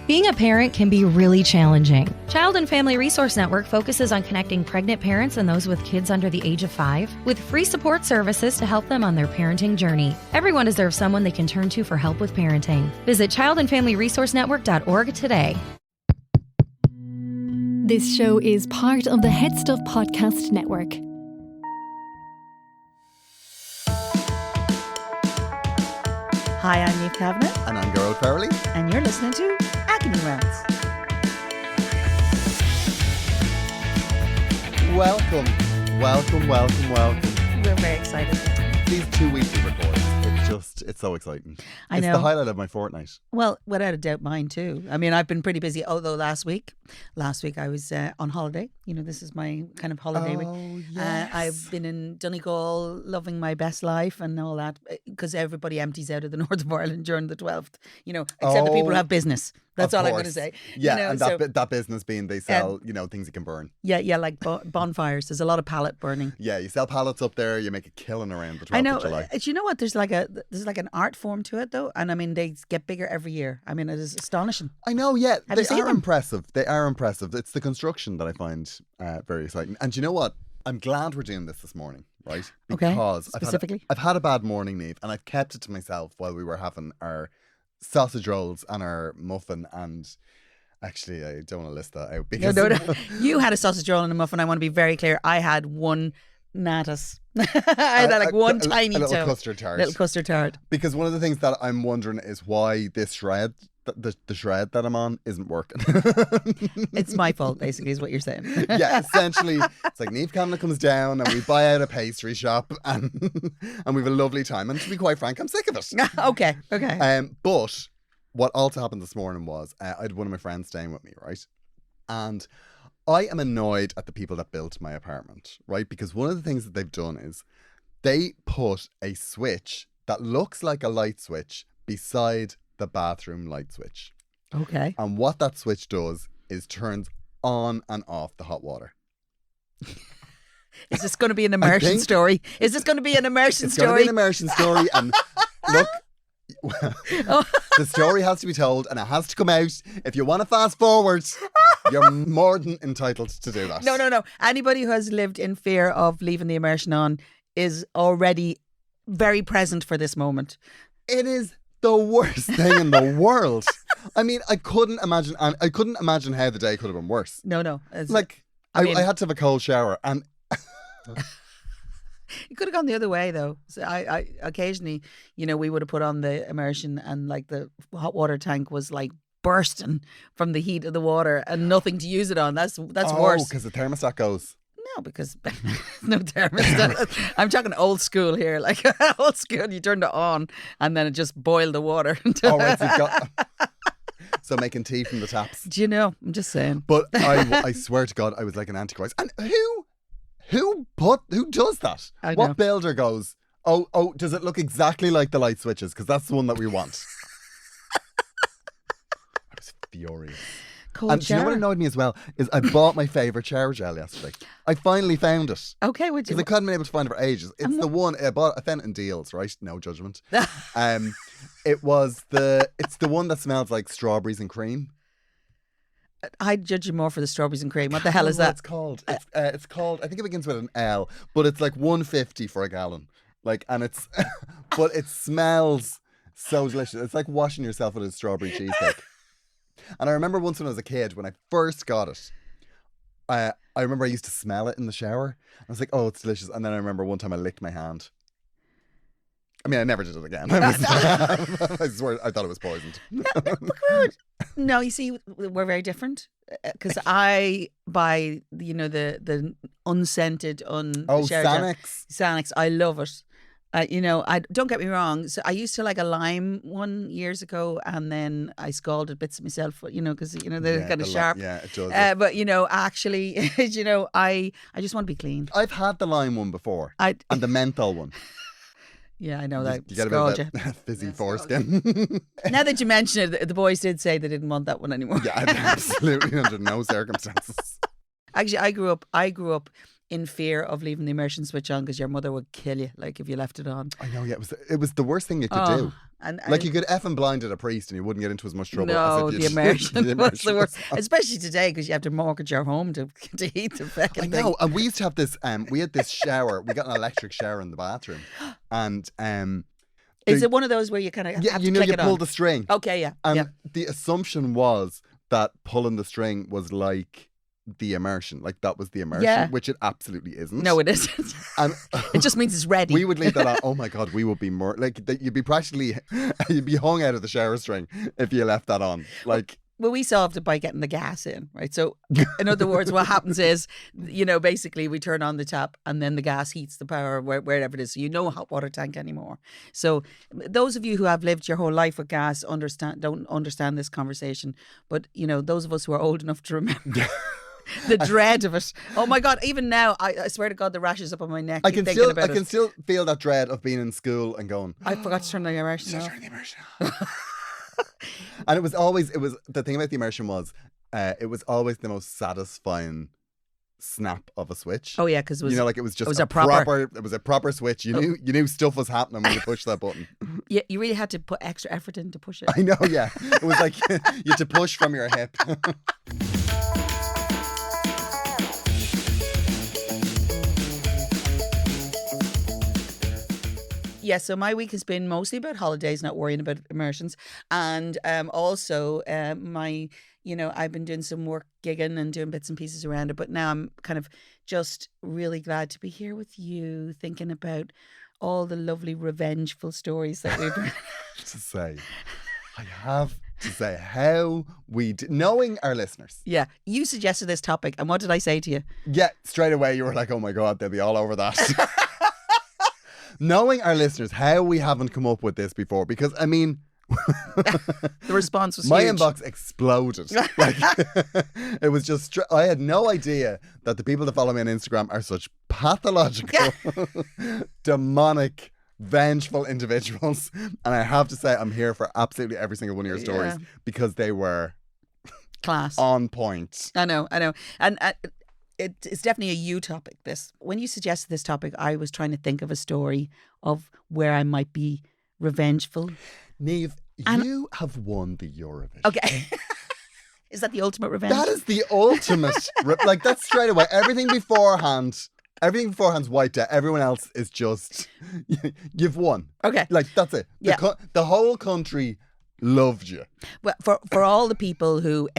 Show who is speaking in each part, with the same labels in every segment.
Speaker 1: Being a parent can be really challenging. Child and Family Resource Network focuses on connecting pregnant parents and those with kids under the age of 5 with free support services to help them on their parenting journey. Everyone deserves someone they can turn to for help with parenting. Visit childandfamilyresourcenetwork.org today.
Speaker 2: This show is part of the Head Stuff Podcast Network.
Speaker 3: Hi, I'm Niamh Kavanagh.
Speaker 4: And I'm Gearóid,
Speaker 3: And you're listening to Agony Rounds.
Speaker 4: Welcome.
Speaker 3: We're very excited.
Speaker 4: These 2 weekly records, it's so exciting.
Speaker 3: I know.
Speaker 4: It's the highlight of my fortnight.
Speaker 3: Well, without a doubt, mine too. I mean, I've been pretty busy, although last week I was on holiday. You know, this is my kind of holiday week.
Speaker 4: Yes.
Speaker 3: I've been in Donegal, loving my best life and all that, because everybody empties out of the north of Ireland during the 12th, you know, except the people who have business. That's all I'm going to say.
Speaker 4: Yeah,
Speaker 3: you know,
Speaker 4: and that business being they sell, things you can burn.
Speaker 3: Yeah, like bonfires. There's a lot of pallet burning.
Speaker 4: Yeah, you sell pallets up there, you make a killing around the 12th
Speaker 3: I know.
Speaker 4: of July.
Speaker 3: Do you know what? There's like an art form to it, though. And I mean, they get bigger every year. I mean, it is astonishing.
Speaker 4: I know, yeah.
Speaker 3: Have you
Speaker 4: They
Speaker 3: seen
Speaker 4: are
Speaker 3: them?
Speaker 4: impressive. They are impressive. It's the construction that I find very exciting. And do you know what? I'm glad we're doing this morning, right? Because
Speaker 3: Specifically?
Speaker 4: I've had a bad morning, Niamh, and I've kept it to myself while we were having our sausage rolls and our muffin. And actually, I don't want to list that out because
Speaker 3: No. You had a sausage roll and a muffin. I want to be very clear. I had one natas. I had one tiny
Speaker 4: a little
Speaker 3: toe.
Speaker 4: custard tart.
Speaker 3: Little custard tart.
Speaker 4: Because one of the things that I'm wondering is why this shred, the shred that I'm on, isn't working.
Speaker 3: It's my fault, basically, is what you're saying.
Speaker 4: Yeah, essentially, it's like Niamh Kavanagh comes down and we buy out a pastry shop and we have a lovely time. And to be quite frank, I'm sick of it.
Speaker 3: Okay.
Speaker 4: But what also happened this morning was I had one of my friends staying with me, right? And I am annoyed at the people that built my apartment, right? Because one of the things that they've done is they put a switch that looks like a light switch beside the bathroom light switch.
Speaker 3: Okay.
Speaker 4: And what that switch does is turns on and off the hot water.
Speaker 3: Is this going to be an immersion story? Is this going to be an immersion
Speaker 4: It's
Speaker 3: story?
Speaker 4: going to be an immersion story. And look, the story has to be told and it has to come out. If you want to fast forward, you're more than entitled to do that.
Speaker 3: No. Anybody who has lived in fear of leaving the immersion on is already very present for this moment.
Speaker 4: It is the worst thing in the world. I mean, I couldn't imagine how the day could have been worse.
Speaker 3: No.
Speaker 4: I had to have a cold shower and
Speaker 3: you could have gone the other way, though. So I occasionally, we would have put on the immersion and like the hot water tank was like bursting from the heat of the water and nothing to use it on. That's worse.
Speaker 4: Oh, because the thermostat goes.
Speaker 3: No, because no thermostat. I'm talking old school here, like old school. You turned it on and then it just boiled the water.
Speaker 4: Oh, right, so making tea from the taps.
Speaker 3: Do you know? I'm just saying.
Speaker 4: But I swear to God, I was like an antichrist. And who does that?
Speaker 3: I know.
Speaker 4: What builder goes, oh, does it look exactly like the light switches? Because that's the one that we want. I was furious.
Speaker 3: Cold
Speaker 4: And do you know what annoyed me as well? Is I bought my favourite shower gel yesterday. I finally found it.
Speaker 3: Okay, would you?
Speaker 4: Because I hadn't been able to find it for ages. It's the one I found it in deals, right? No judgment. It's the one that smells like strawberries and cream.
Speaker 3: I'd judge you more for the strawberries and cream. What the hell is that?
Speaker 4: It's called. It's called. I think it begins with an L, but it's like $1.50 for a gallon. Like, and it's, but it smells so delicious. It's like washing yourself with a strawberry cheesecake. And I remember once when I was a kid, when I first got it, I remember I used to smell it in the shower. I was like, oh, it's delicious. And then I remember one time I licked my hand. I mean, I never did it again. I swear, I thought it was poisoned.
Speaker 3: No, you see, we're very different. Because I buy, the unscented, Xanax. I love it. I don't get me wrong. So I used to like a lime one years ago, and then I scalded bits of myself. Because they're kind of sharp.
Speaker 4: Yeah, it does.
Speaker 3: But actually, I just want to be clean.
Speaker 4: I've had the lime one before, and the menthol one.
Speaker 3: Yeah, I know that.
Speaker 4: You get a bit of that fizzy foreskin.
Speaker 3: Now that you mention it, the boys did say they didn't want that one anymore.
Speaker 4: Yeah, absolutely, under no circumstances.
Speaker 3: Actually, I grew up in fear of leaving the immersion switch on because your mother would kill you, like if you left it on.
Speaker 4: I know, yeah, it was the worst thing you could do.
Speaker 3: And
Speaker 4: like you could effing blinded a priest and you wouldn't get into as much trouble.
Speaker 3: No,
Speaker 4: as if
Speaker 3: the immersion was the worst,
Speaker 4: was
Speaker 3: especially today because you have to mortgage your home to heat the fucking thing.
Speaker 4: I know, and we used to have this. We had this shower. We got an electric shower in the bathroom, and
Speaker 3: is it one of those where you kind of have to
Speaker 4: you
Speaker 3: click it
Speaker 4: pull
Speaker 3: on?
Speaker 4: the string?
Speaker 3: Okay, yeah.
Speaker 4: And the assumption was that pulling the string was like the immersion, like that was the immersion, which it absolutely isn't.
Speaker 3: No, it isn't.
Speaker 4: And
Speaker 3: it just means it's ready.
Speaker 4: We would leave that on. Oh my God, we would be more like you'd be practically you'd be hung out of the shower string if you left that on. Like,
Speaker 3: well, we solved it by getting the gas in, right? So, in other words, what happens is, basically we turn on the tap and then the gas heats the power wherever it is. So you no hot water tank anymore. So those of you who have lived your whole life with gas don't understand this conversation. But, those of us who are old enough to remember the dread of it. Oh my God, even now, I swear to God, the rashes up on my neck.
Speaker 4: I can still feel that dread of being in school and going,
Speaker 3: I forgot to turn the immersion off.
Speaker 4: And it was the thing about the immersion was it was always the most satisfying snap of a switch.
Speaker 3: Oh yeah, because it was
Speaker 4: it was just a proper switch. You knew stuff was happening when you pushed that button.
Speaker 3: Yeah, you really had to put extra effort in to push it.
Speaker 4: I know, yeah. It was like you had to push from your hip.
Speaker 3: Yeah, so my week has been mostly about holidays, not worrying about immersions. And also I've been doing some work gigging and doing bits and pieces around it. But now I'm kind of just really glad to be here with you, thinking about all the lovely revengeful stories that we've
Speaker 4: I have to say how knowing our listeners.
Speaker 3: Yeah, you suggested this topic. And what did I say to you?
Speaker 4: Yeah, straight away you were like, oh my God, they'll be all over that. Knowing our listeners, how we haven't come up with this before, because I mean,
Speaker 3: the response was
Speaker 4: my
Speaker 3: huge.
Speaker 4: inbox exploded. Like, it was just, I had no idea that the people that follow me on Instagram are such pathological, demonic, vengeful individuals. And I have to say, I'm here for absolutely every single one of your stories because they were
Speaker 3: class,
Speaker 4: on point.
Speaker 3: I know, and. It's definitely a you topic, this. When you suggested this topic, I was trying to think of a story of where I might be revengeful.
Speaker 4: Niamh, you have won the Eurovision.
Speaker 3: Okay. Is that the ultimate revenge?
Speaker 4: That is the ultimate. Like, that's straight away. Everything beforehand's wiped out. Everyone else is just, you've won.
Speaker 3: Okay.
Speaker 4: Like, that's it.
Speaker 3: Yeah.
Speaker 4: The whole country loved you.
Speaker 3: Well, for all the people who,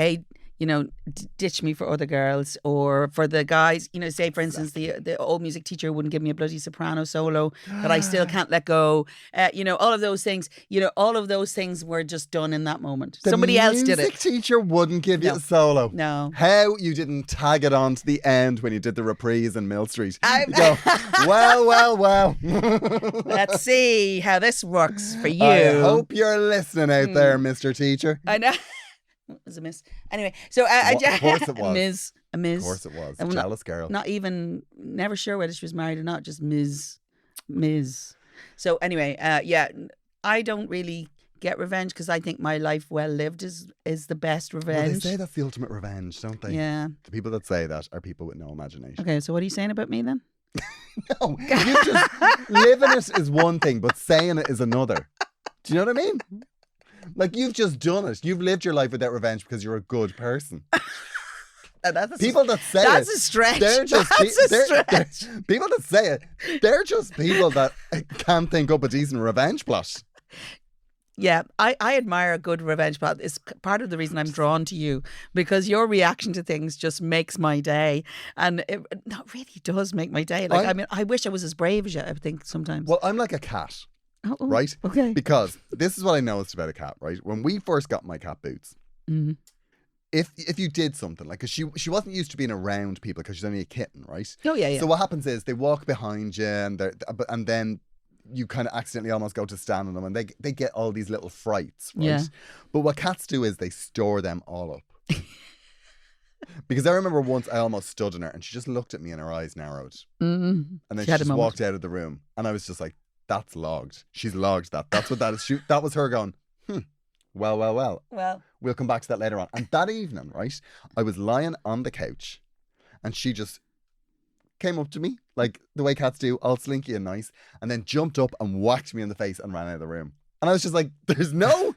Speaker 3: ditch me for other girls, or for the guys, say for instance the old music teacher wouldn't give me a bloody soprano solo that I still can't let go. All of those things. All of those things were just done in that moment. Somebody else did it.
Speaker 4: The music teacher wouldn't give you a solo.
Speaker 3: No.
Speaker 4: How you didn't tag it on to the end when you did the reprise in Mill Street? You go, well.
Speaker 3: Let's see how this works for you.
Speaker 4: I hope you're listening out there, Mr. Teacher.
Speaker 3: I know. It was a miss. Anyway, so
Speaker 4: of course it was.
Speaker 3: A Ms.
Speaker 4: Of course it was. A jealous girl.
Speaker 3: Never sure whether she was married or not, just Ms. So anyway, I don't really get revenge because I think my life well lived is the best revenge.
Speaker 4: Well, they say that's the ultimate revenge, don't they?
Speaker 3: Yeah.
Speaker 4: The people that say that are people with no imagination.
Speaker 3: Okay, so what are you saying about me then?
Speaker 4: No, you just living it is one thing, but saying it is another. Do you know what I mean? Like, you've just done it. You've lived your life without revenge because you're a good person. People that say
Speaker 3: that's
Speaker 4: it,
Speaker 3: a stretch.
Speaker 4: They're just people that say it. They're just people that can't think up a decent revenge plot.
Speaker 3: Yeah, I admire a good revenge plot. It's part of the reason I'm drawn to you, because your reaction to things just makes my day, and it really does make my day. Like, I wish I was as brave as you. I think sometimes.
Speaker 4: Well, I'm like a cat.
Speaker 3: Oh,
Speaker 4: right?
Speaker 3: Okay.
Speaker 4: Because this is what I noticed about a cat, right? When we first got my cat Boots, if you did something, like, because she wasn't used to being around people because she's only a kitten, right?
Speaker 3: Oh, yeah.
Speaker 4: So what happens is they walk behind you and then you kind of accidentally almost go to stand on them and they get all these little frights, right?
Speaker 3: Yeah.
Speaker 4: But what cats do is they store them all up. Because I remember once I almost stood in her and she just looked at me and her eyes narrowed.
Speaker 3: Mm-hmm.
Speaker 4: And then she just walked out of the room and I was just like, that's logged. She's logged that. That's what that is. That was her going, well. We'll come back to that later on. And that evening, right, I was lying on the couch and she just came up to me, like the way cats do, all slinky and nice, and then jumped up and whacked me in the face and ran out of the room. And I was just like, there's no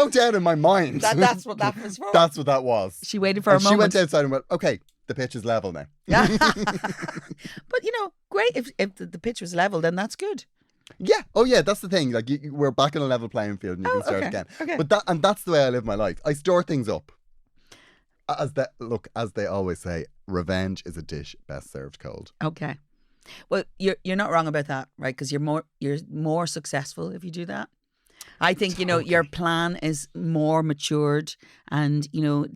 Speaker 4: doubt in my mind.
Speaker 3: That's what that was for.
Speaker 4: That's what that was.
Speaker 3: She waited for a moment.
Speaker 4: She went outside and went, okay, the pitch is level now.
Speaker 3: Yeah. But, great. If the pitch was level, then that's good.
Speaker 4: Yeah. Oh, yeah. That's the thing. Like, we're back on a level playing field and you can start again.
Speaker 3: Okay.
Speaker 4: But that's the way I live my life. I store things up. As they always say, revenge is a dish best served cold.
Speaker 3: Okay. Well, you're not wrong about that, right? Because you're more successful if you do that. I think, your plan is more matured and,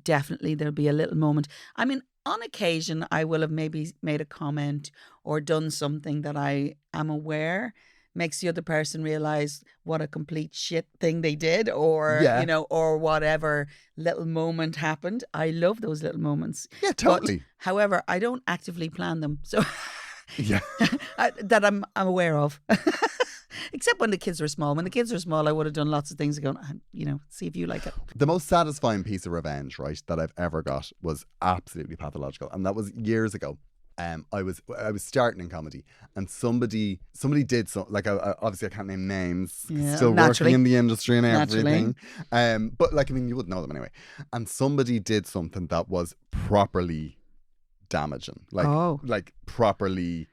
Speaker 3: definitely there'll be a little moment. I mean, on occasion, I will have maybe made a comment or done something that I am aware makes the other person realize what a complete shit thing they did or, or whatever little moment happened. I love those little moments.
Speaker 4: Yeah, totally.
Speaker 3: But, however, I don't actively plan them. So
Speaker 4: yeah,
Speaker 3: that I'm aware of. Except when the kids were small. When the kids were small, I would have done lots of things going, see if you like it.
Speaker 4: The most satisfying piece of revenge, right, that I've ever got was absolutely pathological. And that was years ago. I was starting in comedy and somebody did so, like, obviously I can't name names, still working in the industry and everything. But like, I mean, you would know them anyway. And somebody did something that was properly damaging, like properly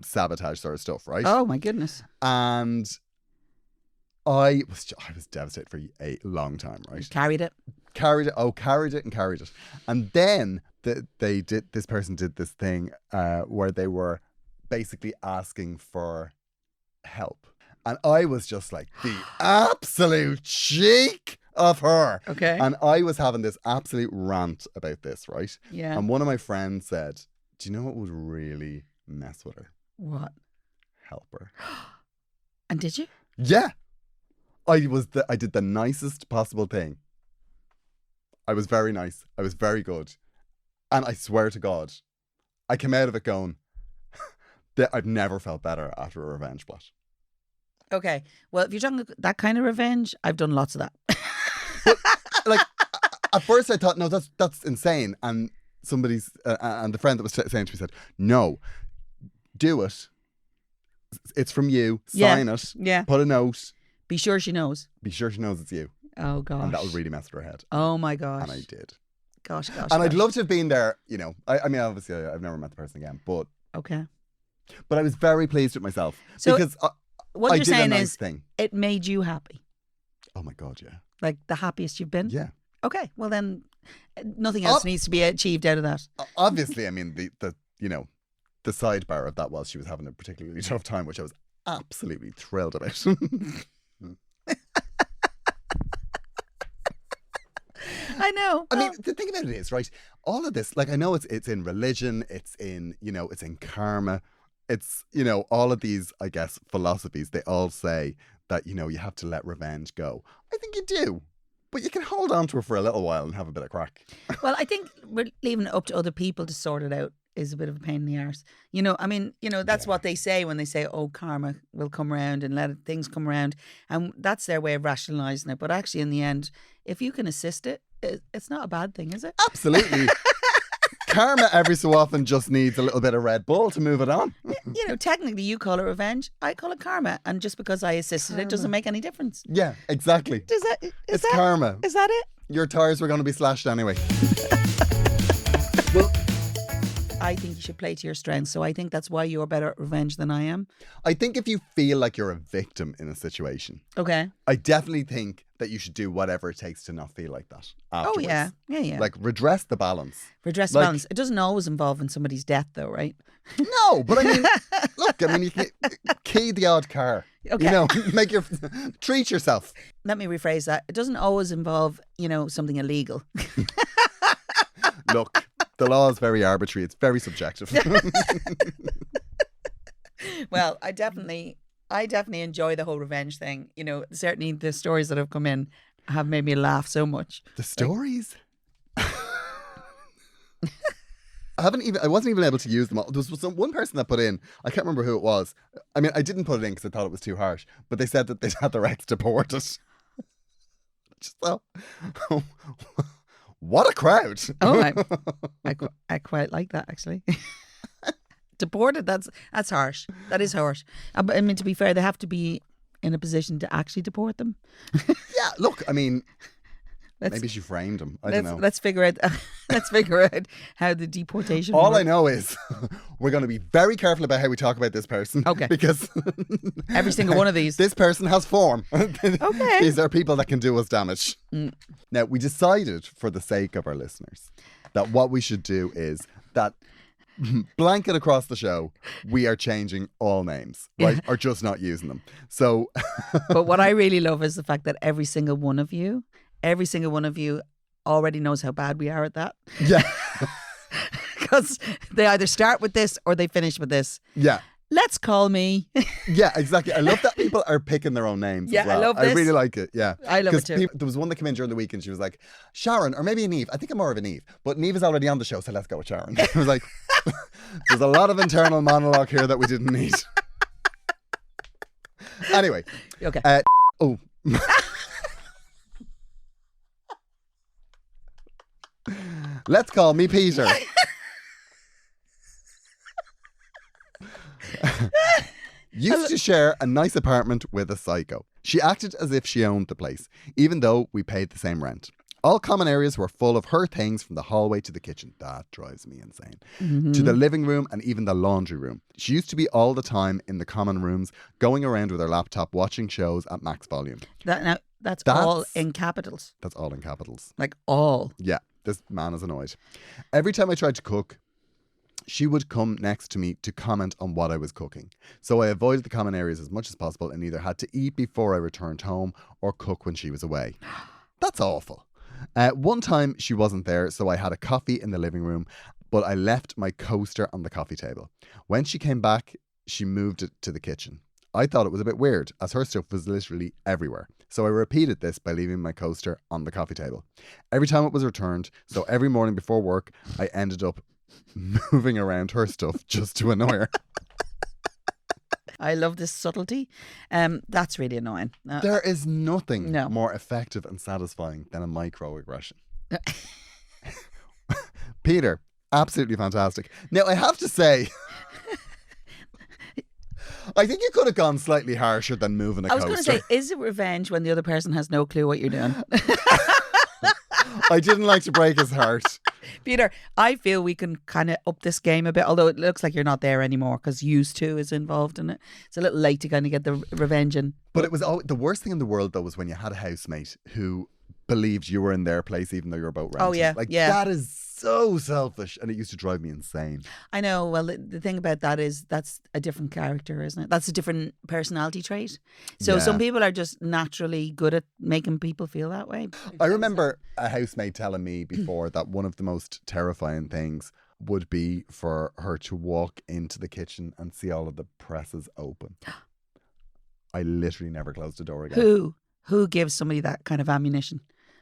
Speaker 4: sabotage sort of stuff, right?
Speaker 3: Oh my goodness.
Speaker 4: And I was devastated for a long time, right?
Speaker 3: You carried it.
Speaker 4: Carried it. And then this person did this thing where they were basically asking for help. And I was just like, the absolute cheek of her.
Speaker 3: Okay.
Speaker 4: And I was having this absolute rant about this, right?
Speaker 3: Yeah.
Speaker 4: And one of my friends said, do you know what would really mess with her?
Speaker 3: What?
Speaker 4: Help her.
Speaker 3: And did you?
Speaker 4: Yeah. I did the nicest possible thing. I was very nice. I was very good. And I swear to God, I came out of it going, that I've never felt better after a revenge plot.
Speaker 3: Okay. Well, if you're talking that kind of revenge, I've done lots of that.
Speaker 4: But, like, at first I thought, no, that's insane. And and the friend that was saying to me said, no, do it. It's from you. Sign it.
Speaker 3: Yeah.
Speaker 4: Put a note.
Speaker 3: Be sure she knows.
Speaker 4: Be sure she knows it's you.
Speaker 3: Oh, gosh.
Speaker 4: And that would really mess with her head.
Speaker 3: Oh, my gosh.
Speaker 4: And I did.
Speaker 3: Gosh.
Speaker 4: And I'd love to have been there, I mean, obviously, I've never met the person again, but...
Speaker 3: Okay.
Speaker 4: But I was very pleased with myself.
Speaker 3: So
Speaker 4: because
Speaker 3: what you're saying is
Speaker 4: thing.
Speaker 3: It made you happy.
Speaker 4: Oh, my God, yeah.
Speaker 3: Like the happiest you've been?
Speaker 4: Yeah.
Speaker 3: Okay. Well, then nothing else needs to be achieved out of that.
Speaker 4: Obviously, I mean, the sidebar of that was she was having a particularly tough time, which I was absolutely thrilled about.
Speaker 3: I know.
Speaker 4: I mean, the thing about it is, right, all of this, like, I know it's in religion, it's in, it's in karma, it's, all of these, I guess, philosophies, they all say that, you have to let revenge go. I think you do. But you can hold on to it for a little while and have a bit of crack.
Speaker 3: Well, I think we're leaving it up to other people to sort it out is a bit of a pain in the arse. I mean, that's what they say when they say, oh, karma will come around and let things come around. And that's their way of rationalising it. But actually, in the end, if you can assist it, it's not a bad thing, is it?
Speaker 4: Absolutely. Karma every so often just needs a little bit of Red Bull to move it on.
Speaker 3: Technically you call it revenge, I call it karma. And just because I assisted it doesn't make any difference.
Speaker 4: Yeah, exactly. It's karma.
Speaker 3: Is that it?
Speaker 4: Your tires were going to be slashed anyway. Well,
Speaker 3: I think you should play to your strengths. So I think that's why you're better at revenge than I am.
Speaker 4: I think if you feel like you're a victim in a situation,
Speaker 3: okay,
Speaker 4: I definitely think that you should do whatever it takes to not feel like that afterwards.
Speaker 3: Oh, yeah.
Speaker 4: Like, redress the balance.
Speaker 3: Redress the balance. It doesn't always involve in somebody's death, though, right?
Speaker 4: No, but I mean, look, you can key the odd car.
Speaker 3: Okay.
Speaker 4: Treat yourself.
Speaker 3: Let me rephrase that. It doesn't always involve, something illegal.
Speaker 4: Look, the law is very arbitrary. It's very subjective.
Speaker 3: Well, I definitely enjoy the whole revenge thing. Certainly the stories that have come in have made me laugh so much.
Speaker 4: The stories? I wasn't even able to use them all. There was one person that put in, I can't remember who it was. I mean, I didn't put it in because I thought it was too harsh, but they said that they'd had their ex deported. Just thought, what a crowd.
Speaker 3: Oh, I quite like that, actually. Deported, that's harsh. That is harsh. I mean, to be fair, they have to be in a position to actually deport them?
Speaker 4: Yeah, look, I mean, maybe she framed him. I don't know.
Speaker 3: Let's figure out. Let's figure out how the deportation.
Speaker 4: All
Speaker 3: works.
Speaker 4: I know is we're going to be very careful about how we talk about this person.
Speaker 3: Okay.
Speaker 4: Because
Speaker 3: every single one of these.
Speaker 4: This person has form.
Speaker 3: Okay.
Speaker 4: These are people that can do us damage. Now, we decided, for the sake of our listeners, that what we should do is that blanket across the show, we are changing all names, right? Or just not using them. So,
Speaker 3: but what I really love is the fact that every single one of you already knows how bad we are at that.
Speaker 4: Yeah.
Speaker 3: Because they either start with this or they finish with this.
Speaker 4: Yeah.
Speaker 3: Let's call me.
Speaker 4: Yeah, exactly. I love that people are picking their own names.
Speaker 3: Yeah,
Speaker 4: as well.
Speaker 3: I love this.
Speaker 4: I really like it. Yeah,
Speaker 3: I love it too.
Speaker 4: There was one that came in during the week and she was like, Sharon, or maybe Niamh. I think I'm more of a Niamh, but Niamh is already on the show, so let's go with Sharon. I was like, there's a lot of internal monologue here that we didn't need. Anyway.
Speaker 3: Okay.
Speaker 4: Let's call me Peter. Used to share a nice apartment with a psycho. She acted as if she owned the place, even though we paid the same rent. All common areas were full of her things, from the hallway to the kitchen. That drives me insane. Mm-hmm. To the living room and even the laundry room. She used to be all the time in the common rooms, going around with her laptop, watching shows at max volume.
Speaker 3: That's all in capitals.
Speaker 4: That's all in capitals.
Speaker 3: Like all.
Speaker 4: Yeah, this man is annoyed. Every time I tried to cook, she would come next to me to comment on what I was cooking. So I avoided the common areas as much as possible and either had to eat before I returned home or cook when she was away. That's awful. One time she wasn't there, so I had a coffee in the living room, but I left my coaster on the coffee table. When she came back, she moved it to the kitchen. I thought it was a bit weird, as her stuff was literally everywhere. So I repeated this by leaving my coaster on the coffee table. Every time it was returned, so every morning before work, I ended up moving around her stuff just to annoy her.
Speaker 3: I love this subtlety. That's really annoying.
Speaker 4: There is nothing more effective and satisfying than a microaggression. Peter, absolutely fantastic. Now, I have to say, I think you could have gone slightly harsher than moving a coaster.
Speaker 3: I was going to say, is it revenge when the other person has no clue what you're doing?
Speaker 4: I didn't like to break his heart.
Speaker 3: Peter, I feel we can kind of up this game a bit, although it looks like you're not there anymore because used to is involved in it. It's a little late to kind of get the revenge in.
Speaker 4: But it was the worst thing in the world, though, was when you had a housemate who believed you were in their place even though you were boat renting.
Speaker 3: Oh, yeah.
Speaker 4: That is so selfish, and it used to drive me insane.
Speaker 3: I know. Well, the thing about that is that's a different character, isn't it? That's a different personality trait. So some people are just naturally good at making people feel that way.
Speaker 4: I remember a housemate telling me before that one of the most terrifying things would be for her to walk into the kitchen and see all of the presses open. I literally never closed the door again.
Speaker 3: Who gives somebody that kind of ammunition?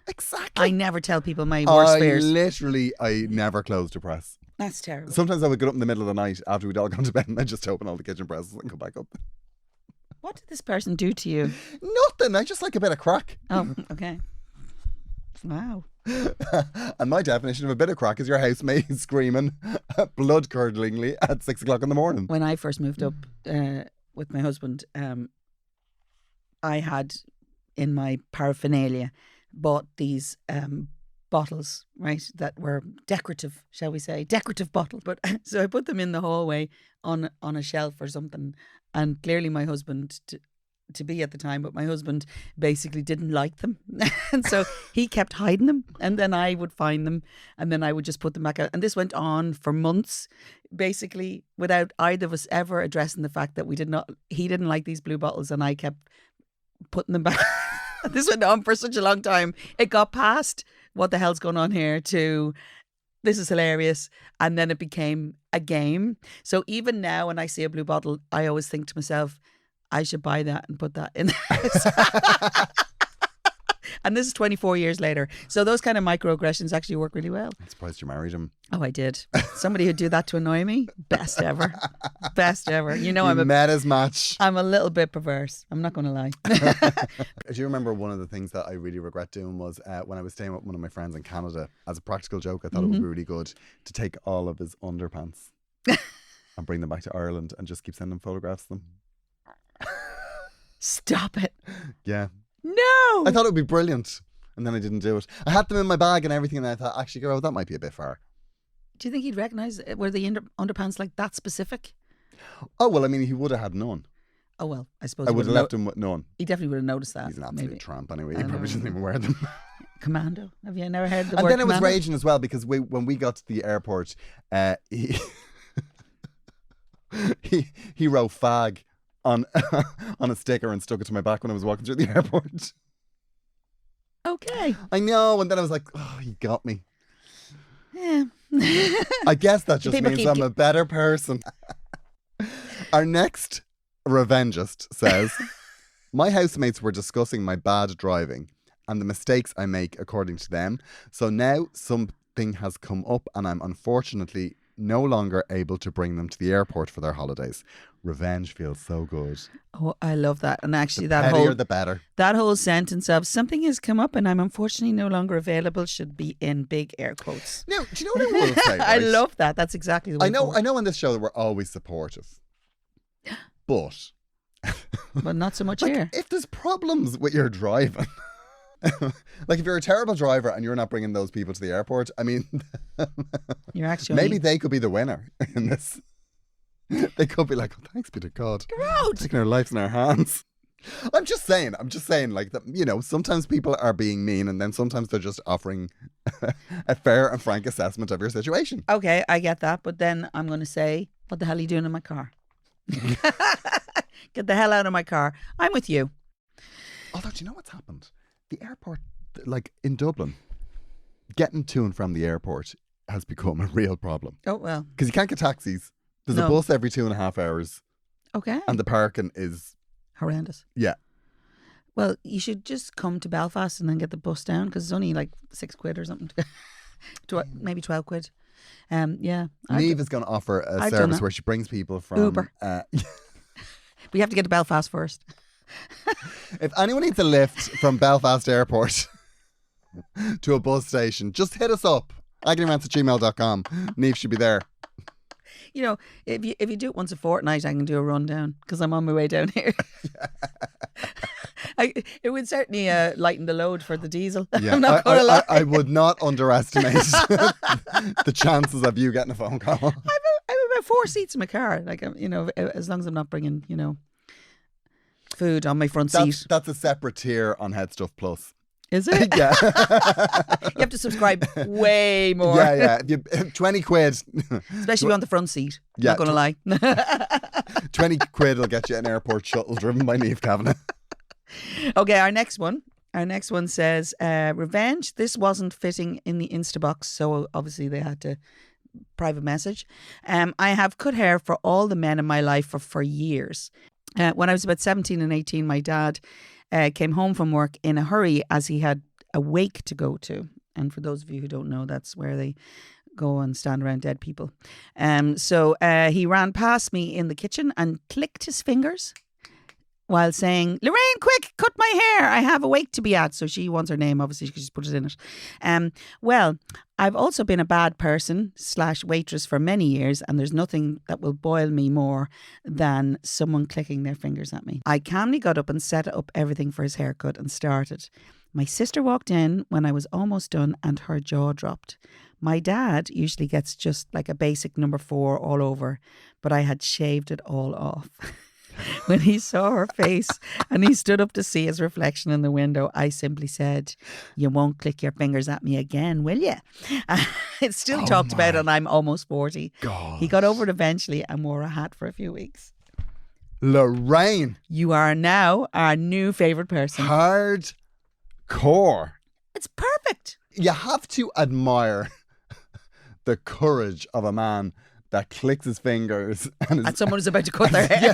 Speaker 4: Exactly.
Speaker 3: I never tell people my worst fears.
Speaker 4: I never closed a press.
Speaker 3: That's terrible.
Speaker 4: Sometimes I would get up in the middle of the night after we'd all gone to bed and I'd just open all the kitchen presses and go back up.
Speaker 3: What did this person do to you?
Speaker 4: Nothing. I just like a bit of crack.
Speaker 3: Oh, okay. Wow.
Speaker 4: And my definition of a bit of crack is your housemate screaming blood-curdlingly at 6 o'clock in the morning.
Speaker 3: When I first moved up with my husband, I had in my paraphernalia bought these bottles, right, that were decorative, shall we say, decorative bottle. But so I put them in the hallway on a shelf or something, and clearly my husband to be at the time, but my husband basically didn't like them, and so he kept hiding them, and then I would find them, and then I would just put them back out, and this went on for months, basically without either of us ever addressing the fact that he didn't like these blue bottles, and I kept putting them back. This went on for such a long time. It got past what the hell's going on here to this is hilarious, and then it became a game. So even now when I see a blue bottle, I always think to myself, I should buy that and put that in the house. And this is 24 years later. So those kind of microaggressions actually work really well.
Speaker 4: I'm surprised you married him.
Speaker 3: Oh, I did. Somebody who'd do that to annoy me, best ever. Best ever. You know,
Speaker 4: you met his match.
Speaker 3: I'm a little bit perverse. I'm not going to lie.
Speaker 4: Do you remember one of the things that I really regret doing was when I was staying with one of my friends in Canada, as a practical joke, I thought it would be really good to take all of his underpants and bring them back to Ireland and just keep sending photographs of them.
Speaker 3: Stop it.
Speaker 4: Yeah.
Speaker 3: No.
Speaker 4: I thought it would be brilliant. And then I didn't do it. I had them in my bag and everything, and I thought, actually, girl, that might be a bit far.
Speaker 3: Do you think he'd recognise were the underpants like that specific?
Speaker 4: Oh, well, I mean, he would have had none.
Speaker 3: Oh, well, I suppose
Speaker 4: I would have left him with none.
Speaker 3: He definitely would have noticed that.
Speaker 4: He's an absolute tramp anyway. He
Speaker 3: I
Speaker 4: probably
Speaker 3: know.
Speaker 4: shouldn't even wear them.
Speaker 3: Commando. Have you never heard the
Speaker 4: And
Speaker 3: word
Speaker 4: then it was
Speaker 3: commando?
Speaker 4: raging as well because when we got to the airport, he he wrote fag on a sticker and stuck it to my back when I was walking through the airport.
Speaker 3: Okay.
Speaker 4: I know, and then I was like, oh, he got me.
Speaker 3: Yeah.
Speaker 4: I guess that just
Speaker 3: People
Speaker 4: means
Speaker 3: keep
Speaker 4: I'm a better person. Our next revengist says, my housemates were discussing my bad driving and the mistakes I make according to them. So now something has come up and I'm unfortunately no longer able to bring them to the airport for their holidays. Revenge feels so good.
Speaker 3: Oh, I love that. And actually,
Speaker 4: The
Speaker 3: that
Speaker 4: pettier,
Speaker 3: whole
Speaker 4: the better.
Speaker 3: that whole sentence of something has come up and I'm unfortunately no longer available should be in big air quotes.
Speaker 4: Now, do you know what I will say?
Speaker 3: I
Speaker 4: right?
Speaker 3: love that. That's exactly the way.
Speaker 4: I know on this show that we're always supportive. But
Speaker 3: But not so much
Speaker 4: like,
Speaker 3: here.
Speaker 4: if there's problems with your driving, like if you're a terrible driver and you're not bringing those people to the airport, I mean,
Speaker 3: You're actually
Speaker 4: maybe they could be the winner in this. They could be like, oh, thanks be to God. Taking our lives in our hands. I'm just saying, like, that, you know, sometimes people are being mean and then sometimes they're just offering a fair and frank assessment of your situation.
Speaker 3: Okay, I get that. But then I'm going to say, what the hell are you doing in my car? Get the hell out of my car. I'm with you.
Speaker 4: Although, do you know what's happened? The airport, like in Dublin, getting to and from the airport has become a real problem.
Speaker 3: Oh, well.
Speaker 4: Because you can't get taxis. There's a
Speaker 3: No.
Speaker 4: bus every 2.5 hours.
Speaker 3: Okay.
Speaker 4: And the parking is,
Speaker 3: Horrendous.
Speaker 4: yeah.
Speaker 3: Well, you should just come to Belfast and then get the bus down because it's only like £6 or something. Maybe 12 quid. Yeah.
Speaker 4: Niamh is going to offer a
Speaker 3: I've done
Speaker 4: service
Speaker 3: that.
Speaker 4: where she brings people from
Speaker 3: Uber. We have to get to Belfast first.
Speaker 4: If anyone needs a lift from Belfast Airport to a bus station, just hit us up. agony@gmail.com. Niamh should be there.
Speaker 3: You know, if you do it once a fortnight, I can do a rundown because I'm on my way down here. It would certainly lighten the load for the diesel.
Speaker 4: Yeah,
Speaker 3: I'm not going to lie.
Speaker 4: I would not underestimate the chances of you getting a phone call.
Speaker 3: I have about 4 seats in my car. Like, you know, as long as I'm not bringing, you know, food on my front seat.
Speaker 4: That's a separate tier on Head Stuff Plus.
Speaker 3: Is it?
Speaker 4: Yeah.
Speaker 3: You have to subscribe way more.
Speaker 4: Yeah. 20 quid.
Speaker 3: Especially on the front seat.
Speaker 4: Yeah,
Speaker 3: Not going to lie.
Speaker 4: 20 quid will get you an airport shuttle driven by Niamh Kavanagh.
Speaker 3: Okay, our next one says, revenge. This wasn't fitting in the Instabox, so obviously they had to private message. I have cut hair for all the men in my life for years. When I was about 17 and 18, my dad came home from work in a hurry as he had a wake to go to. And for those of you who don't know, that's where they go and stand around dead people. So he ran past me in the kitchen and clicked his fingers while saying, Lorraine, quick, cut my hair. I have a wake to be at. So she wants her name, obviously, because she's put it in it. Well, I've also been a bad person / waitress for many years, and there's nothing that will boil me more than someone clicking their fingers at me. I calmly got up and set up everything for his haircut and started. My sister walked in when I was almost done and her jaw dropped. My dad usually gets just like a basic number 4 all over, but I had shaved it all off. When he saw her face and he stood up to see his reflection in the window, I simply said, you won't click your fingers at me again, will you? It's still talked about and I'm almost 40.
Speaker 4: God.
Speaker 3: He got over it eventually and wore a hat for a few weeks.
Speaker 4: Lorraine.
Speaker 3: You are now our new favourite person.
Speaker 4: Hardcore.
Speaker 3: It's perfect.
Speaker 4: You have to admire the courage of a man that clicks his fingers
Speaker 3: and someone is about to cut their hair.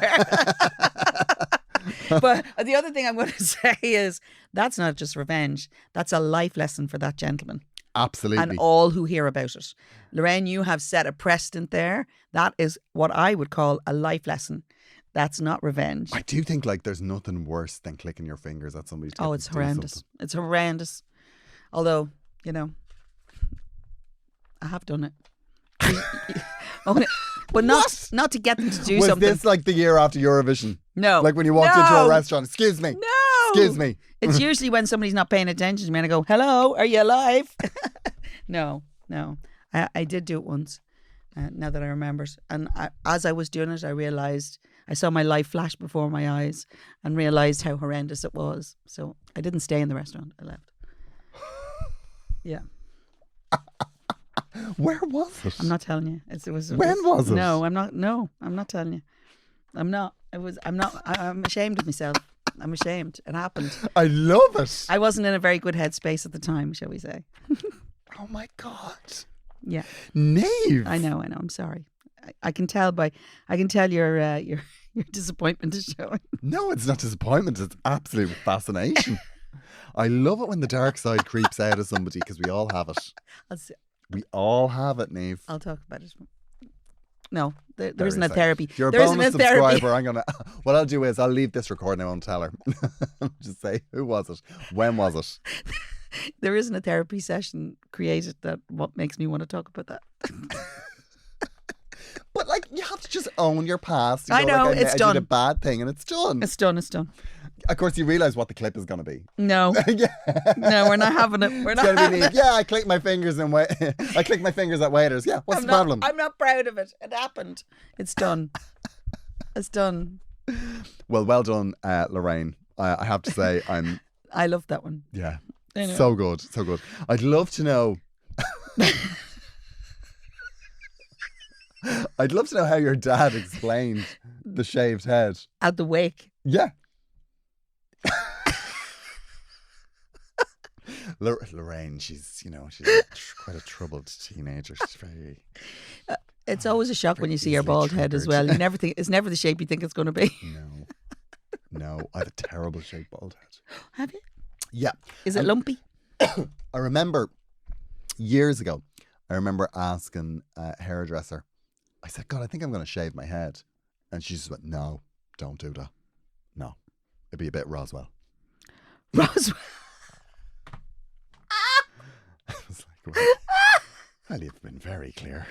Speaker 3: But the other thing I'm going to say is that's not just revenge. That's a life lesson for that gentleman.
Speaker 4: Absolutely.
Speaker 3: And all who hear about it. Lorraine, you have set a precedent there. That is what I would call a life lesson. That's not revenge.
Speaker 4: I do think like there's nothing worse than clicking your fingers at somebody.
Speaker 3: Oh, it's horrendous. It's horrendous. Although, you know, I have done it. But not to get them to do
Speaker 4: Was
Speaker 3: something.
Speaker 4: this like the year after Eurovision?
Speaker 3: No.
Speaker 4: Like when you walked into a restaurant, excuse me.
Speaker 3: No.
Speaker 4: Excuse me.
Speaker 3: It's usually when somebody's not paying attention to me and I go, hello, are you alive? No. I did do it once, now that I remember it. And as I was doing it, I realised, I saw my life flash before my eyes and realised how horrendous it was. So I didn't stay in the restaurant. I left. Yeah.
Speaker 4: Where was it?
Speaker 3: I'm not telling you.
Speaker 4: When was it?
Speaker 3: No, I'm not. No, I'm not telling you. I'm not. I'm ashamed of myself. I'm ashamed. It happened.
Speaker 4: I love it.
Speaker 3: I wasn't in a very good headspace at the time, shall we say.
Speaker 4: Oh my God.
Speaker 3: Yeah.
Speaker 4: Niamh.
Speaker 3: I know. I'm sorry. I can tell your disappointment is showing.
Speaker 4: No, it's not disappointment. It's absolute fascination. I love it when the dark side creeps out of somebody because we all have it. We all have it, Niamh.
Speaker 3: I'll talk about it. No, there isn't a therapy.
Speaker 4: If you're a
Speaker 3: there
Speaker 4: bonus subscriber, what I'll do is I'll leave this recording. I won't tell her. Just say, who was it? When was it?
Speaker 3: There isn't a therapy session created that what makes me want to talk about that.
Speaker 4: But like, you have to just own your past.
Speaker 3: I know, it's done.
Speaker 4: I did a bad thing and it's done.
Speaker 3: It's done.
Speaker 4: Of course, you realise what the clip is going to be.
Speaker 3: No.
Speaker 4: Yeah.
Speaker 3: No, we're not having it. We're not having it.
Speaker 4: Yeah, I click my fingers and I click my fingers at waiters. Yeah, what's the problem?
Speaker 3: I'm not proud of it. It happened. It's done. It's done.
Speaker 4: Well done, Lorraine. I have to say,
Speaker 3: I love that one.
Speaker 4: Yeah. So good. I'd love to know. I'd love to know how your dad explained the shaved head
Speaker 3: at the wake.
Speaker 4: Yeah. Lorraine, she's quite a troubled teenager. She's very.
Speaker 3: It's always a shock when you see your bald head as well. You never think it's never the shape you think it's going to be.
Speaker 4: No, I have a terrible shaped bald head.
Speaker 3: Have you?
Speaker 4: Yeah.
Speaker 3: Is it lumpy?
Speaker 4: I remember years ago. I remember asking a hairdresser. I said, God, I think I'm going to shave my head, and she just went, "No, don't do that. No, it'd be a bit Roswell."
Speaker 3: Roswell.
Speaker 4: I was like, well, you've been very clear.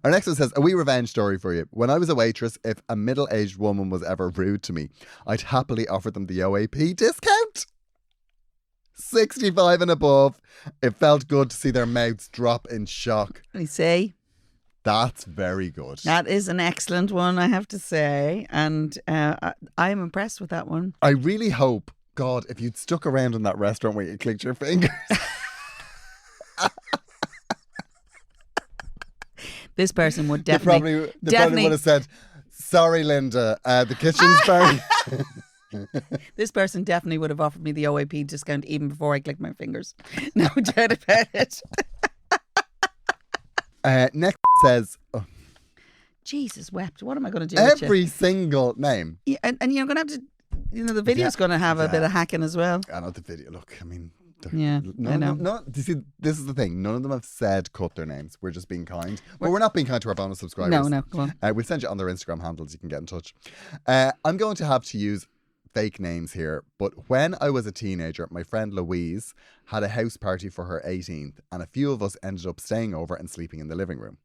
Speaker 4: Our next one says, a wee revenge story for you. When I was a waitress, if a middle-aged woman was ever rude to me, I'd happily offer them the OAP discount. 65 and above. It felt good to see their mouths drop in shock.
Speaker 3: I say.
Speaker 4: That's very good.
Speaker 3: That is an excellent one, I have to say. And I'm impressed with that one.
Speaker 4: I really hope, God, if you'd stuck around in that restaurant where you clicked your fingers.
Speaker 3: This person would definitely...
Speaker 4: They probably would have said, sorry, Linda, the kitchen's burning.
Speaker 3: This person definitely would have offered me the OAP discount even before I clicked my fingers. No doubt about it.
Speaker 4: Next says... Oh.
Speaker 3: Jesus wept. What am I going to do
Speaker 4: Every single name.
Speaker 3: Yeah, and you're going to have to... the video's going to have a bit of hacking as well.
Speaker 4: I know the video. Look, I mean...
Speaker 3: Yeah, I know.
Speaker 4: No, you see, this is the thing. None of them have said cut their names. We're just being kind. But we're not being kind to our bonus subscribers.
Speaker 3: No, go on.
Speaker 4: We'll send you on their Instagram handles. You can get in touch. I'm going to have to use fake names here. But when I was a teenager, my friend Louise had a house party for her 18th. And a few of us ended up staying over and sleeping in the living room.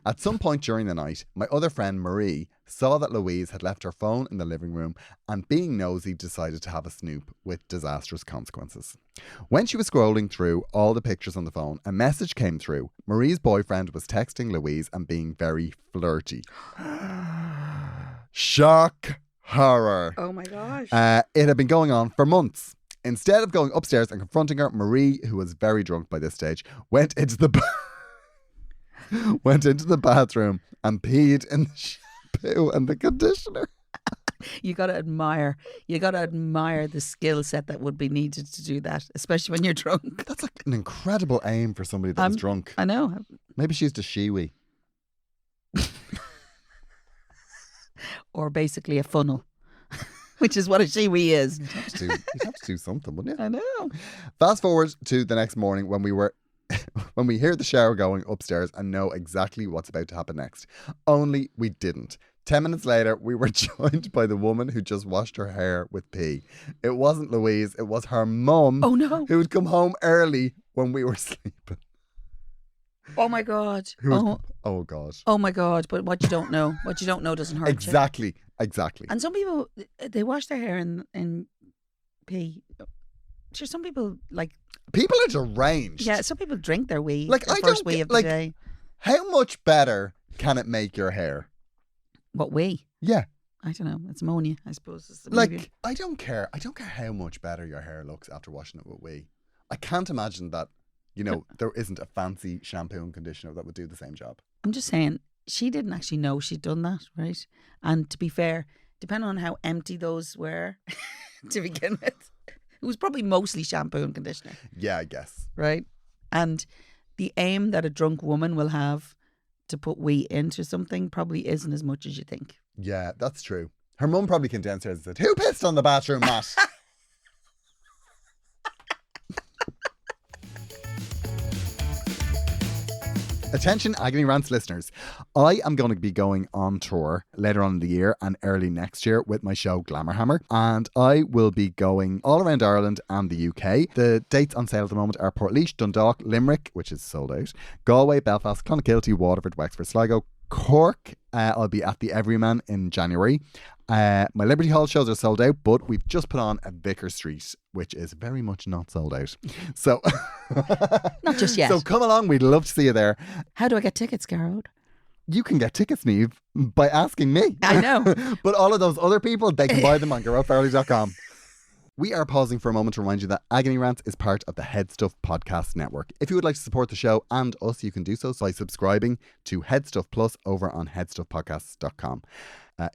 Speaker 4: At some point during the night, my other friend Marie saw that Louise had left her phone in the living room and, being nosy, decided to have a snoop with disastrous consequences. When she was scrolling through all the pictures on the phone, a message came through. Marie's boyfriend was texting Louise and being very flirty. Shock, horror.
Speaker 3: Oh my gosh.
Speaker 4: It had been going on for months. Instead of going upstairs and confronting her, Marie, who was very drunk by this stage, went into the bathroom and peed in the shampoo and the conditioner.
Speaker 3: You got to admire the skill set that would be needed to do that, especially when you're drunk.
Speaker 4: That's like an incredible aim for somebody that's drunk.
Speaker 3: I know.
Speaker 4: Maybe she used a shiwi.
Speaker 3: Or basically a funnel, which is what a shiwi is.
Speaker 4: You'd have to do something, wouldn't you?
Speaker 3: I know.
Speaker 4: Fast forward to the next morning when we hear the shower going upstairs and know exactly what's about to happen next. Only we didn't. 10 minutes later, we were joined by the woman who just washed her hair with pee. It wasn't Louise, it was her mum.
Speaker 3: Oh no.
Speaker 4: Who had come home early when we were sleeping.
Speaker 3: Oh my God.
Speaker 4: Oh God.
Speaker 3: Oh my God. But what you don't know doesn't hurt
Speaker 4: Exactly. Exactly.
Speaker 3: And some people, they wash their hair in pee. Sure, some people
Speaker 4: people are deranged.
Speaker 3: Yeah, some people drink their wee.
Speaker 4: Like,
Speaker 3: their
Speaker 4: I
Speaker 3: first
Speaker 4: don't
Speaker 3: wee
Speaker 4: get,
Speaker 3: of the
Speaker 4: like,
Speaker 3: day.
Speaker 4: How much better can it make your hair?
Speaker 3: What wee?
Speaker 4: Yeah.
Speaker 3: I don't know. It's ammonia, I suppose. It's
Speaker 4: I don't care. I don't care how much better your hair looks after washing it with wee. I can't imagine that, there isn't a fancy shampoo and conditioner that would do the same job.
Speaker 3: I'm just saying, she didn't actually know she'd done that, right? And to be fair, depending on how empty those were to begin with, it was probably mostly shampoo and conditioner.
Speaker 4: Yeah, I guess.
Speaker 3: Right? And the aim that a drunk woman will have to put wee into something probably isn't as much as you think.
Speaker 4: Yeah, that's true. Her mum probably came downstairs and said, "Who pissed on the bathroom mat?" Attention Agony Rants listeners, I am going to be going on tour later on in the year and early next year with my show Glamour Hammer, and I will be going all around Ireland and the UK. The dates on sale at the moment are Portlaoise, Dundalk, Limerick, which is sold out, Galway, Belfast, Clonakilty, Waterford, Wexford, Sligo, Cork. I'll be at the Everyman in January. My Liberty Hall shows are sold out, but we've just put on a Vicar Street, which is very much not sold out. So
Speaker 3: not just yet.
Speaker 4: So come along, we'd love to see you there.
Speaker 3: How do I get tickets, Gearóid?
Speaker 4: You can get tickets, Niamh, by asking me.
Speaker 3: I know.
Speaker 4: But all of those other people, they can buy them on GearóidFarley.com. We are pausing for a moment to remind you that Agony Rants is part of the Head Stuff Podcast Network. If you would like to support the show and us, you can do so by subscribing to Head Stuff Plus over on headstuffpodcasts.com.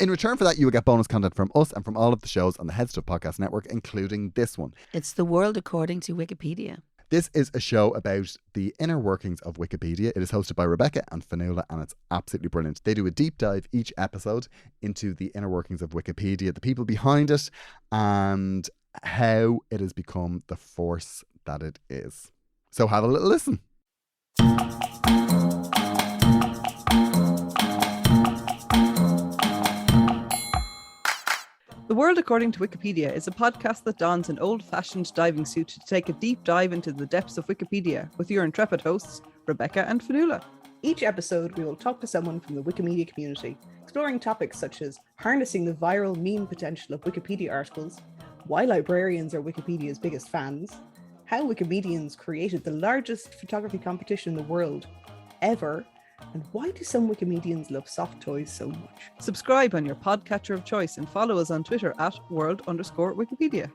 Speaker 4: In return for that, you will get bonus content from us and from all of the shows on the Head Stuff Podcast Network, including this one.
Speaker 3: It's The World According to Wikipedia.
Speaker 4: This is a show about the inner workings of Wikipedia. It is hosted by Rebecca and Fionnuala, and it's absolutely brilliant. They do a deep dive each episode into the inner workings of Wikipedia, the people behind it, and how it has become the force that it is. So have a little listen.
Speaker 5: The World According to Wikipedia is a podcast that dons an old-fashioned diving suit to take a deep dive into the depths of Wikipedia with your intrepid hosts, Rebecca and Fionnuala.
Speaker 6: Each episode, we will talk to someone from the Wikimedia community, exploring topics such as harnessing the viral meme potential of Wikipedia articles, why librarians are Wikipedia's biggest fans, how Wikimedians created the largest photography competition in the world ever, and why do some Wikimedians love soft toys so much?
Speaker 5: Subscribe on your podcatcher of choice and follow us on Twitter at world_Wikipedia.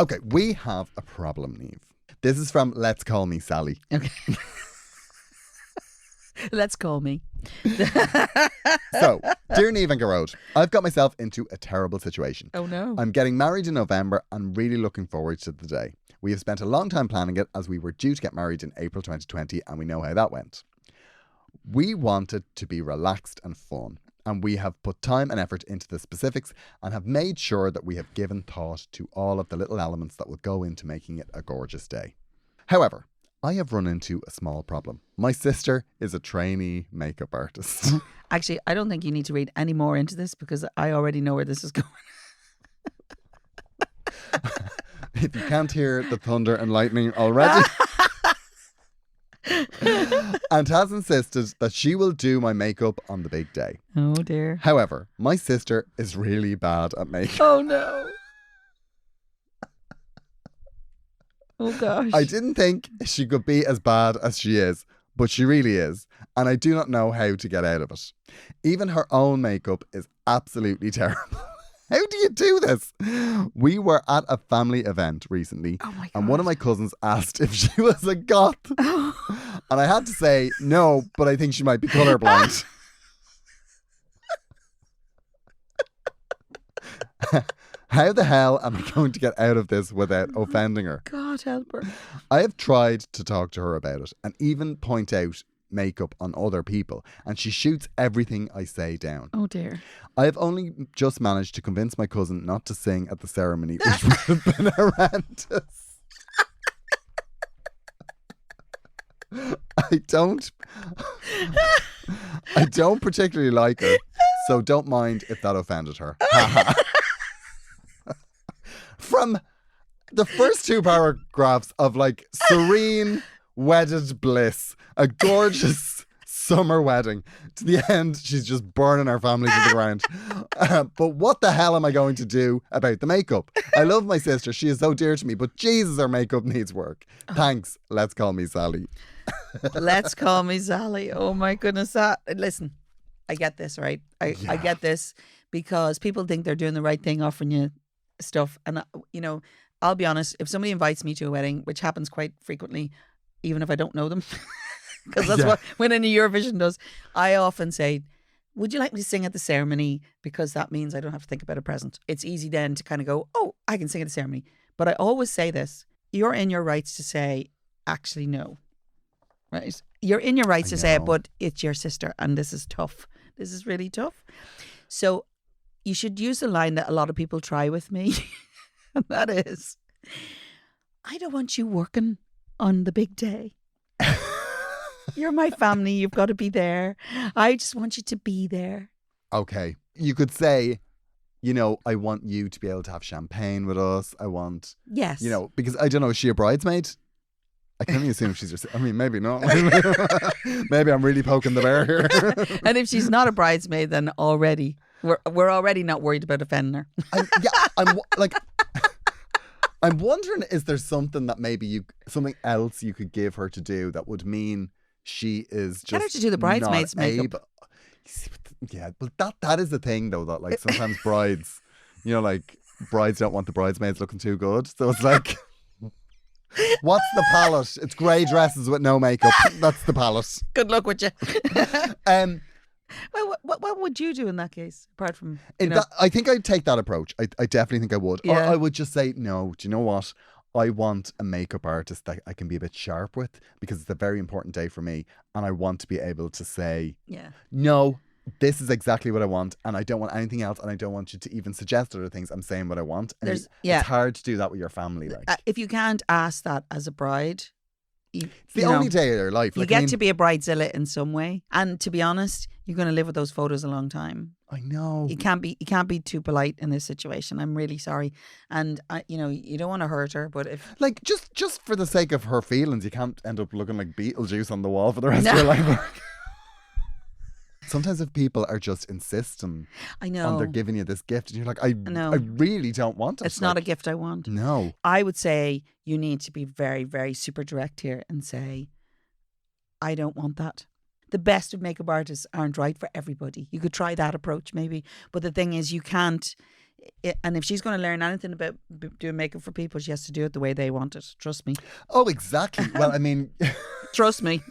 Speaker 4: Okay, we have a problem, Niamh. This is from Let's Call Me Sally.
Speaker 3: Okay. Let's call me.
Speaker 4: So, dear Niamh and Gearóid, I've got myself into a terrible situation.
Speaker 3: Oh no.
Speaker 4: I'm getting married in November and really looking forward to the day. We have spent a long time planning it as we were due to get married in April 2020 and we know how that went. We wanted to be relaxed and fun, and we have put time and effort into the specifics and have made sure that we have given thought to all of the little elements that will go into making it a gorgeous day. However, I have run into a small problem. My sister is a trainee makeup artist.
Speaker 3: Actually, I don't think you need to read any more into this because I already know where this is going.
Speaker 4: If you can't hear the thunder and lightning already. And has insisted that she will do my makeup on the big day.
Speaker 3: Oh dear.
Speaker 4: However, my sister is really bad at makeup.
Speaker 3: Oh no. Oh gosh.
Speaker 4: I didn't think she could be as bad as she is, but she really is, and I do not know how to get out of it. Even her own makeup is absolutely terrible. How do you do this? We were at a family event recently, and one of my cousins asked if she was a goth. And I had to say, no, but I think she might be colourblind. How the hell am I going to get out of this without offending her?
Speaker 3: God help her.
Speaker 4: I have tried to talk to her about it and even point out makeup on other people, and she shoots everything I say down.
Speaker 3: Oh dear.
Speaker 4: I have only just managed to convince my cousin not to sing at the ceremony, which would have been horrendous. I don't particularly like her, so don't mind if that offended her. From the first 2 paragraphs of like serene wedded bliss, a gorgeous summer wedding, to the end she's just burning our family to the ground. But what the hell am I going to do about the makeup? I love my sister, she is so dear to me, but Jesus, her makeup needs work. Thanks, let's call me Sally.
Speaker 3: Let's call me Sally. Oh my goodness. Listen, I get this, right? I get this because people think they're doing the right thing offering you stuff. And, I'll be honest, if somebody invites me to a wedding, which happens quite frequently, even if I don't know them, because that's what winning a Eurovision does, I often say, would you like me to sing at the ceremony? Because that means I don't have to think about a present. It's easy then to kind of go, oh, I can sing at the ceremony. But I always say this, you're in your rights to say, actually, no. Right? You're in your rights to say it, but it's your sister and this is tough. This is really tough. So you should use a line that a lot of people try with me. And that is, I don't want you working on the big day. You're my family. You've got to be there. I just want you to be there.
Speaker 4: Okay. You could say, I want you to be able to have champagne with us. I want,
Speaker 3: yes,
Speaker 4: because I don't know, is she a bridesmaid? I can only assume she's just, maybe not. Maybe I'm really poking the bear here.
Speaker 3: And if she's not a bridesmaid, then already, we're already not worried about offending her.
Speaker 4: I'm wondering, is there something that maybe something else you could give her to do that would mean she is just
Speaker 3: get her to do the bridesmaids makeup.
Speaker 4: Yeah, but that is the thing though, that like sometimes brides, brides don't want the bridesmaids looking too good. So it's like, what's the palette? It's grey dresses with no makeup. That's the palette.
Speaker 3: Good luck with you. Well, what would you do in that case, apart from
Speaker 4: I think I'd take that approach. I definitely think I would.
Speaker 3: Yeah.
Speaker 4: Or I would just say, no, do you know what? I want a makeup artist that I can be a bit sharp with, because it's a very important day for me, and I want to be able to say, no, this is exactly what I want, and I don't want anything else, and I don't want you to even suggest other things. I'm saying what I want. And it's hard to do that with your family.
Speaker 3: If you can't ask that as a bride,
Speaker 4: it's the only day of your life.
Speaker 3: You get to be a bridezilla in some way, and to be honest, you're going to live with those photos a long time.
Speaker 4: I know.
Speaker 3: You can't be too polite in this situation. I'm really sorry, and you don't want to hurt her. But if
Speaker 4: just for the sake of her feelings, you can't end up looking like Beetlejuice on the wall for the rest of your life. Sometimes if people are just insisting,
Speaker 3: I know,
Speaker 4: and they're giving you this gift, and you're like, I really don't want it.
Speaker 3: It's not a gift I want.
Speaker 4: No.
Speaker 3: I would say you need to be very, very super direct here and say, I don't want that. The best of makeup artists aren't right for everybody. You could try that approach maybe. But the thing is, you can't. And if she's going to learn anything about doing makeup for people, she has to do it the way they want it. Trust me.
Speaker 4: Oh, exactly. Well, I mean.
Speaker 3: Trust me.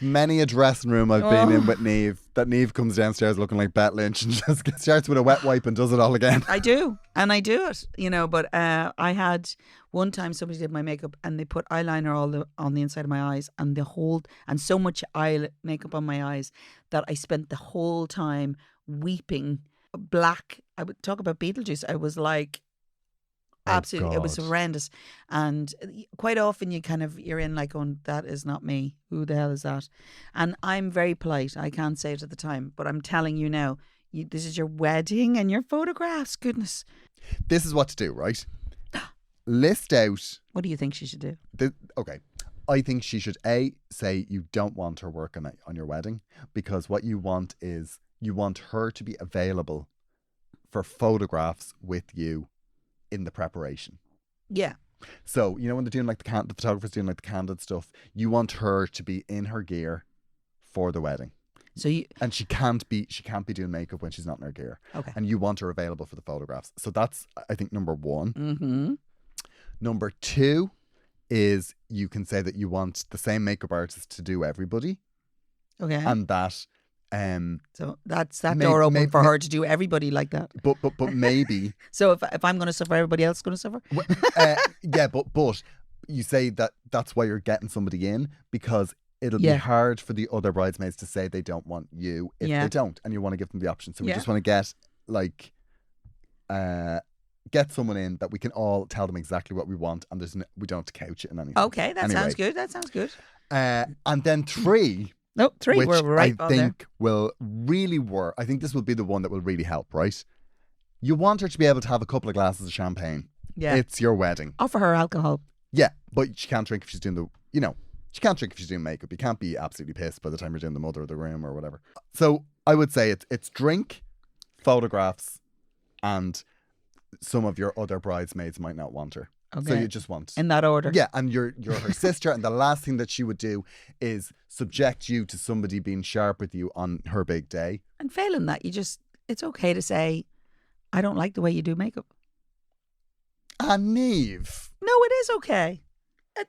Speaker 4: Many a dressing room I've been in with Niamh, that Niamh comes downstairs looking like Bet Lynch and just starts with a wet wipe and does it all again.
Speaker 3: I do. And I do it, but I had one time somebody did my makeup and they put eyeliner on the inside of my eyes and so much eye makeup on my eyes that I spent the whole time weeping black. I would talk about Beetlejuice. I was like, absolutely, it was horrendous. And quite often you're in like going, that is not me. Who the hell is that? And I'm very polite. I can't say it at the time, but I'm telling you now, this is your wedding and your photographs. Goodness.
Speaker 4: This is what to do, right? List out.
Speaker 3: What do you think she should do?
Speaker 4: Okay. I think she should say you don't want her working on your wedding, because what you want is you want her to be available for photographs with you in the preparation.
Speaker 3: Yeah.
Speaker 4: So, when they're doing like the photographer's doing like the candid stuff, you want her to be in her gear for the wedding. And she can't be doing makeup when she's not in her gear.
Speaker 3: Okay.
Speaker 4: And you want her available for the photographs. So that's, I think, number one.
Speaker 3: Mm-hmm.
Speaker 4: Number two is you can say that you want the same makeup artist to do everybody.
Speaker 3: Okay.
Speaker 4: And that
Speaker 3: so that's that door open for her to do everybody like that.
Speaker 4: But maybe.
Speaker 3: So if I'm going to suffer, everybody else is going to suffer?
Speaker 4: Yeah, but you say that's why you're getting somebody in, because it'll be hard for the other bridesmaids to say they don't want you if they don't, and you want to give them the option. So we just want to get someone in that we can all tell them exactly what we want, and we don't have to couch it in anything.
Speaker 3: Okay, that sounds good. That sounds good.
Speaker 4: And then 3.
Speaker 3: No, 3.
Speaker 4: Which
Speaker 3: we're right
Speaker 4: I think will really work. I think this will be the one that will really help, right? You want her to be able to have a couple of glasses of champagne.
Speaker 3: Yeah.
Speaker 4: It's your wedding.
Speaker 3: Offer her alcohol.
Speaker 4: Yeah, but she can't drink if she's doing she can't drink if she's doing makeup. You can't be absolutely pissed by the time you're doing the mother of the groom or whatever. So I would say it's drink, photographs, and some of your other bridesmaids might not want her.
Speaker 3: Okay.
Speaker 4: So you just want...
Speaker 3: In that order.
Speaker 4: Yeah, and you're her sister, and the last thing that she would do is subject you to somebody being sharp with you on her big day.
Speaker 3: And failing that, it's okay to say, I don't like the way you do makeup.
Speaker 4: And Niamh.
Speaker 3: No, it is okay. I'm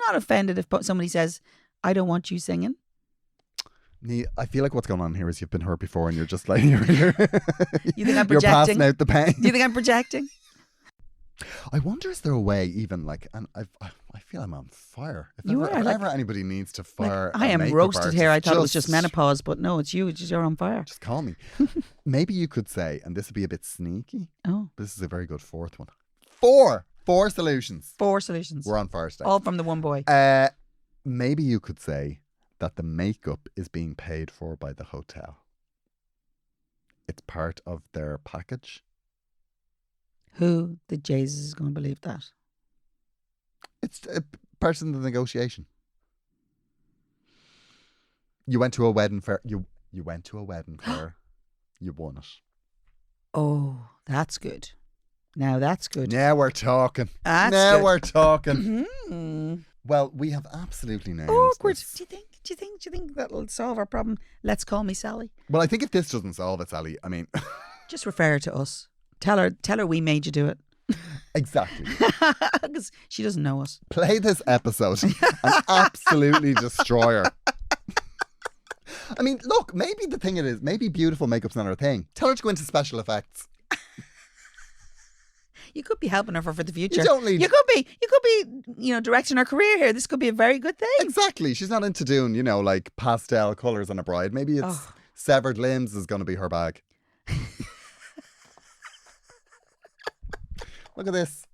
Speaker 3: not offended if somebody says, I don't want you singing.
Speaker 4: Niamh, I feel like what's going on here is you've been hurt before and you're just like... You think
Speaker 3: I'm projecting?
Speaker 4: You're passing out the pain.
Speaker 3: Do you think I'm projecting?
Speaker 4: I wonder, is there a way even like, and I feel I'm on fire. If ever anybody needs to fire,
Speaker 3: I am roasted here. I thought it was just menopause, but no, it's you. It's just you're on fire.
Speaker 4: Just call me. Maybe you could say, and this would be a bit sneaky.
Speaker 3: Oh,
Speaker 4: this is a very good 4th one. 4 solutions.
Speaker 3: 4 solutions.
Speaker 4: We're on fire today.
Speaker 3: All from the one boy.
Speaker 4: Maybe you could say that the makeup is being paid for by the hotel. It's part of their package.
Speaker 3: Who the Jesus is going to believe that?
Speaker 4: It's a part of the negotiation. You went to a wedding fair. You went to a wedding fair. You won it.
Speaker 3: Oh, that's good. Now that's good.
Speaker 4: Now we're talking. We're talking.
Speaker 3: Mm-hmm.
Speaker 4: Well, we have absolutely nailed
Speaker 3: awkward.
Speaker 4: this.
Speaker 3: Do you think that'll solve our problem? Let's call me Sally.
Speaker 4: Well, I think if this doesn't solve it, Sally, I mean,
Speaker 3: just refer her to us. Tell her we made you do it.
Speaker 4: Exactly.
Speaker 3: Because she doesn't know us.
Speaker 4: Play this episode and absolutely destroy her. I mean, look, maybe the thing maybe beautiful makeup's not her thing. Tell her to go into special effects.
Speaker 3: You could be helping her for the future.
Speaker 4: You don't need...
Speaker 3: You could be, directing her career here. This could be a very good thing.
Speaker 4: Exactly. She's not into doing, like pastel colours on a bride. Maybe it's severed limbs is going to be her bag. Look at this.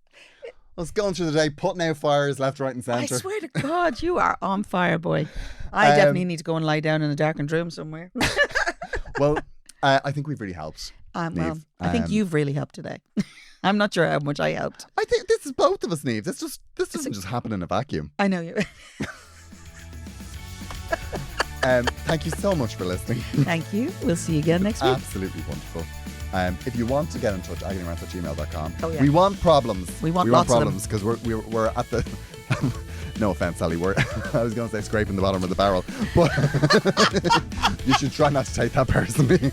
Speaker 4: I was going through the day, putting out fires left, right and centre.
Speaker 3: I swear to God, you are on fire, boy. I definitely need to go and lie down in a darkened room somewhere.
Speaker 4: Well, I think we've really helped.
Speaker 3: Well, I think you've really helped today. I'm not sure how much I helped.
Speaker 4: I think this is both of us, Niamh. This doesn't just happen in a vacuum.
Speaker 3: I know you.
Speaker 4: Thank you so much for listening.
Speaker 3: Thank you. We'll see you again next week.
Speaker 4: Absolutely wonderful. If you want to get in touch, agonyrants@gmail.com.
Speaker 3: Oh, yeah.
Speaker 4: We want problems.
Speaker 3: We want lots
Speaker 4: problems because we're at the. No offense, Sally. I was going to say scraping the bottom of the barrel, but you should try not to take that personally.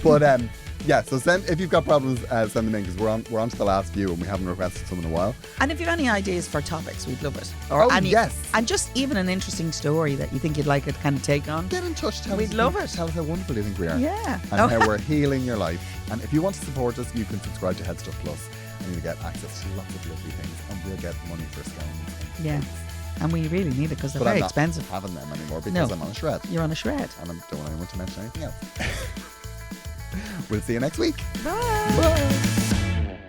Speaker 4: But yeah. So if you've got problems, send them in because we're on to the last few and we haven't requested some in a while.
Speaker 3: And if you have any ideas for topics, we'd love it.
Speaker 4: Yes.
Speaker 3: And just even an interesting story that you think you'd like to kind of take on.
Speaker 4: Get in touch.
Speaker 3: We'd love it.
Speaker 4: Tell us how wonderful you think we are.
Speaker 3: Yeah.
Speaker 4: And how we're healing your life. And if you want to support us, you can subscribe to Head Stuff Plus and you'll get access to lots of lovely things and we'll get money for scones.
Speaker 3: Yeah. And we really need it because they're very expensive.
Speaker 4: I'm not having them anymore because I'm on a shred.
Speaker 3: You're on a shred.
Speaker 4: And I don't want anyone to mention anything else. We'll see you next week.
Speaker 3: Bye.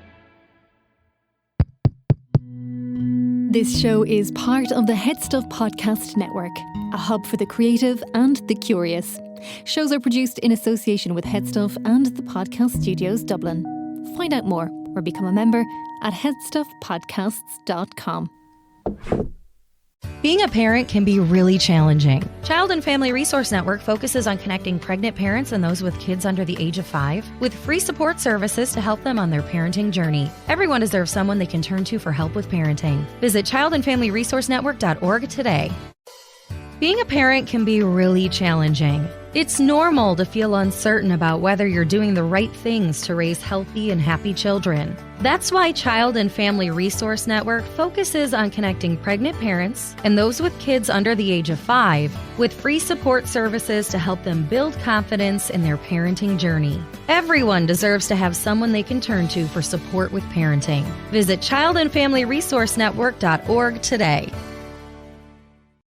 Speaker 2: This show is part of the Head Stuff Podcast Network, a hub for the creative and the curious. Shows are produced in association with Head Stuff and the Podcast Studios Dublin. Find out more or become a member at headstuffpodcasts.com.
Speaker 1: Being a parent can be really challenging. Child and Family Resource Network focuses on connecting pregnant parents and those with kids under the age of 5 with free support services to help them on their parenting journey. Everyone deserves someone they can turn to for help with parenting. Visit childandfamilyresourcenetwork.org today. Being a parent can be really challenging. It's normal to feel uncertain about whether you're doing the right things to raise healthy and happy children. That's why Child and Family Resource Network focuses on connecting pregnant parents and those with kids under the age of 5 with free support services to help them build confidence in their parenting journey. Everyone deserves to have someone they can turn to for support with parenting. Visit childandfamilyresourcenetwork.org today.